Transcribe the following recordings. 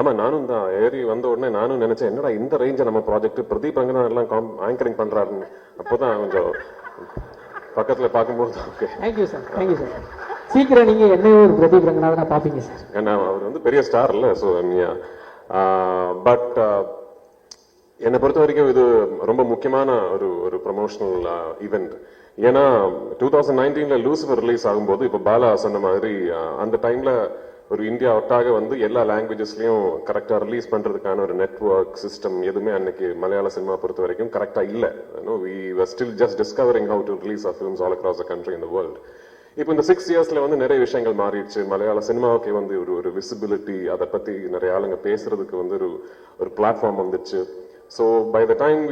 ஆமா நானும் தான் ஏறி வந்த உடனே நானும் நினைச்சேன் என்னடா இந்த ரேஞ்ச நம்ம ப்ராஜெக்ட் பிரதீப் ரங்கநாதன் எல்லாம் ஆங்கரிங் பண்றாருன்னு. அப்போதான் கொஞ்சம் பக்கத்துல பார்க்கும்போது okay. Thank you sir, thank you sir. சீக்கிரம் நீங்க என்ன ஒரு பிரதீப் ரங்கநாதனா பாப்பீங்க சார். ஏன்னா அவர் வந்து பெரிய ஸ்டார் இல்ல. ஸோ பட் என்னை பொறுத்த வரைக்கும் இது ரொம்ப முக்கியமான ஒரு ப்ரமோஷனல் ஈவெண்ட். ஏன்னா 2019 லூசிஃபர் ரிலீஸ் ஆகும்போது இப்போ பாலா சொன்ன மாதிரி அந்த டைம்ல ஒரு இந்தியா ஒட்டாக வந்து எல்லா லாங்குவேஜஸ்லயும் கரெக்டா ரிலீஸ் பண்றதுக்கான ஒரு நெட்வொர்க் சிஸ்டம் எதுவுமே அன்னைக்கு மலையாள சினிமா பொறுத்த வரைக்கும் கரெக்டா இல்ல. we were still just discovering how to release our films all across the country in the world. இப்போ இந்த 6 இயர்ஸ்ல வந்து நிறைய விஷயங்கள் மாறிடுச்சு. மலையாள சினிமாவுக்கு வந்து ஒரு விசிபிலிட்டி, அதை பத்தி நிறைய ஆளுங்க பேசுறதுக்கு வந்து ஒரு பிளாட்ஃபார்ம் வந்துச்சு. So by the time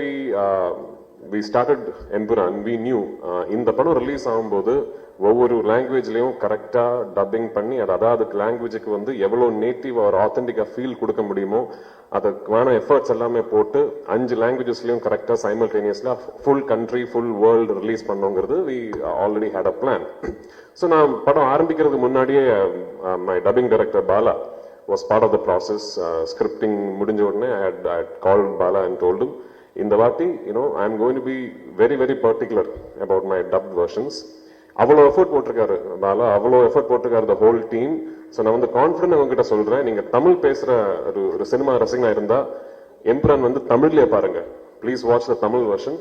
we started Empuran, we knew இந்த படம் ரிலீஸ் ஆகும்போது ஒவ்வொரு லாங்குவேஜ்லயும் கரெக்டா டப்பிங் பண்ணி அதாவது லாங்குவேஜுக்கு வந்து எவ்வளவு நேட்டிவ் ஒரு ஆத்தென்டிக்கா ஃபீல் கொடுக்க முடியுமோ அதுக்கான எஃபர்ட்ஸ் எல்லாமே போட்டு 5 லாங்குவேஜஸ்லயும் கரெக்டா சைமல்டேனியஸ்லா full country full world release பண்ணோங்கிறது we already had a plan. So நான் படம் ஆரம்பிக்கிறதுக்கு முன்னாடியே my dubbing director Bala was part of the process. Scripting முடிஞ்ச உடனே I had called Bala and told him இந்த வாட்டி I am going to be very very particular about my dubbed versions. அவ்வளோ effort போட்டிருக்காரு பாலா, அவ்வளோ எஃபர்ட் போட்டிருக்காரு the whole team. So நான் வந்து கான்ஃபிடன்ட் உங்ககிட்ட சொல்றேன், நீங்க தமிழ் பேசுற ஒரு சினிமா ரசிகனா இருந்தா எம்புரான் வந்து தமிழ்லயே பாருங்க. Please watch the Tamil version.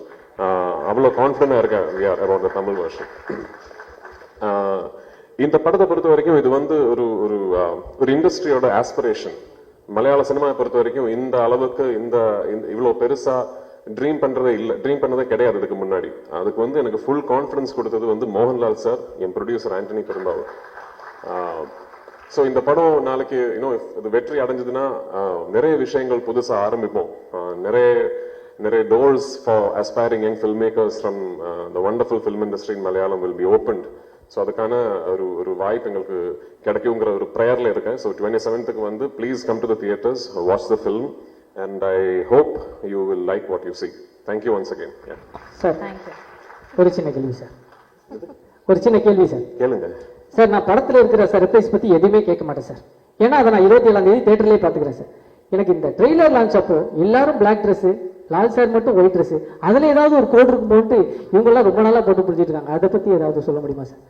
அவ்வளோ கான்ஃபிடண்டா இருக்கேன் we are about the Tamil version. இந்த படத்தை பொறுத்த வரைக்கும் இது வந்து ஒரு இண்டஸ்ட்ரியோட ஆஸ்பிரேஷன். மலையாள சினிமாவை பொறுத்த வரைக்கும் இந்த அளவுக்கு இவ்வளவு பெருசா ட்ரீம் பண்ணதே கிடையாது இதுக்கு முன்னாடி. அதுக்கு வந்து எனக்கு ஃபுல் கான்ஃபிடன்ஸ் கொடுத்தது வந்து மோகன்லால் சார், என் ப்ரொடியூசர் ஆண்டனி பெரும்பாவூர். ஸோ இந்த படம் நாளைக்கு இது வெற்றி அடைஞ்சதுன்னா நிறைய விஷயங்கள் புதுசா ஆரம்பிப்போம். நிறைய doors for aspiring young filmmakers from the wonderful film industry in Malayalam will be opened. So அதுக்கான ஒரு வாய்ப்பு எங்களுக்கு கிடைக்குங்கிற ஒரு ப்ரேயர்ல இருக்கேன். ஸோ 27th வந்து please come to the theatres, watch the film and I hope you will like what you see. Thank you once again. Sir ஒரு சின்ன கேள்வி சார். கேளுங்க சார். நான் படத்துல இருக்கிற சர்ப்ரைஸ் பத்தி எதுவுமே கேட்க மாட்டேன் சார். ஏன்னா அதை நான் 27ஆம் தேதி தியேட்டர்லயே பாத்துக்கிறேன் சார். எனக்கு இந்த ட்ரெய்லர் லான்ச் அப்போ எல்லாரும் பிளாக் ட்ரெஸ், லால் சார் மட்டும் ஒயிட் ட்ரெஸ், அதுல ஏதாவது ஒரு கோட் இருக்கும் போட்டு இவங்க எல்லாம் ரொம்ப நாளா போட்டு பிடிச்சிட்டு இருக்காங்க. அதை பத்தி ஏதாவது சொல்ல முடியுமா சார்?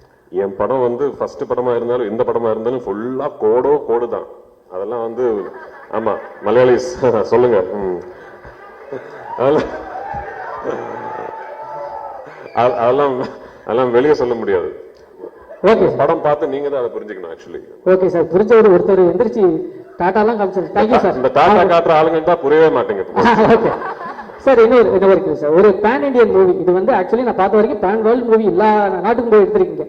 என் படம் வந்து ஃபர்ஸ்ட் படமா இருந்தாலும் எந்த படமா இருந்தாலும் ஃபுல்லா கோடு தான். அதெல்லாம் வந்து ஆமா மலையாளிஸ் சொல்லுங்க. அதெல்லாம் வெளியே சொல்ல முடியாது. படம் பார்த்து நீங்க தான் அதை புரிஞ்சுக்கணும். Actually okay sir. புரிஞ்சவர் ஒருத்தர் எந்திரிச்சு டாடா எல்லாம் காமிச்சாரு. Thank you sir. இந்த டாடா காட்டுற ஆளுங்க தான் புரியவே மாட்டேங்குது. Okay sir. இன்னொரு இருக்கு சார். ஒரு பேன் இண்டியன் மூவி இது வந்து ஆக்சுவலி நான் பார்த்த வரைக்கும் பேன் வேர்ல்டு மூவி எல்லா நாட்டுக்கும் போய் எடுத்திருக்கீங்க.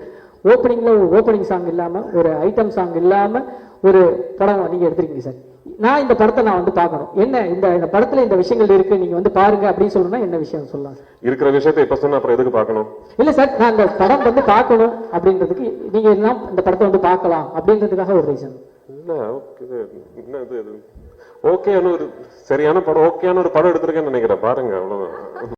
ஓப்பனிங்ல ஒரு ஓப்பனிங் சாங் இல்லாம, ஒரு ஐட்டம் சாங் இல்லாம ஒரு படம் நீங்க எடுத்திருக்கீங்க சார். நான் இந்த படத்தை நான் வந்து பார்க்கணும், என்ன இந்த படத்துல இந்த விஷயங்கள் இருக்கு, நீங்க வந்து பாருங்க அப்படின்னு சொல்லணும்னா என்ன விஷயம் சொல்லலாம்? இருக்கிற விஷயத்தை இப்ப சொன்னா அப்புறம் எதுக்கு பார்க்கணும்? இல்ல சார், நான் இந்த படம் வந்து பார்க்கணும் அப்படின்றதுக்கு நீங்க எல்லாம் இந்த படத்தை வந்து பார்க்கலாம் அப்படின்றதுக்காக ஒரு ரீசன். இல்ல ஓகே, ஒரு சரியான படம், ஓகேயான ஒரு படம் எடுத்திருக்கேன்னு நினைக்கிறேன். பாருங்க, அவ்வளவுதான்.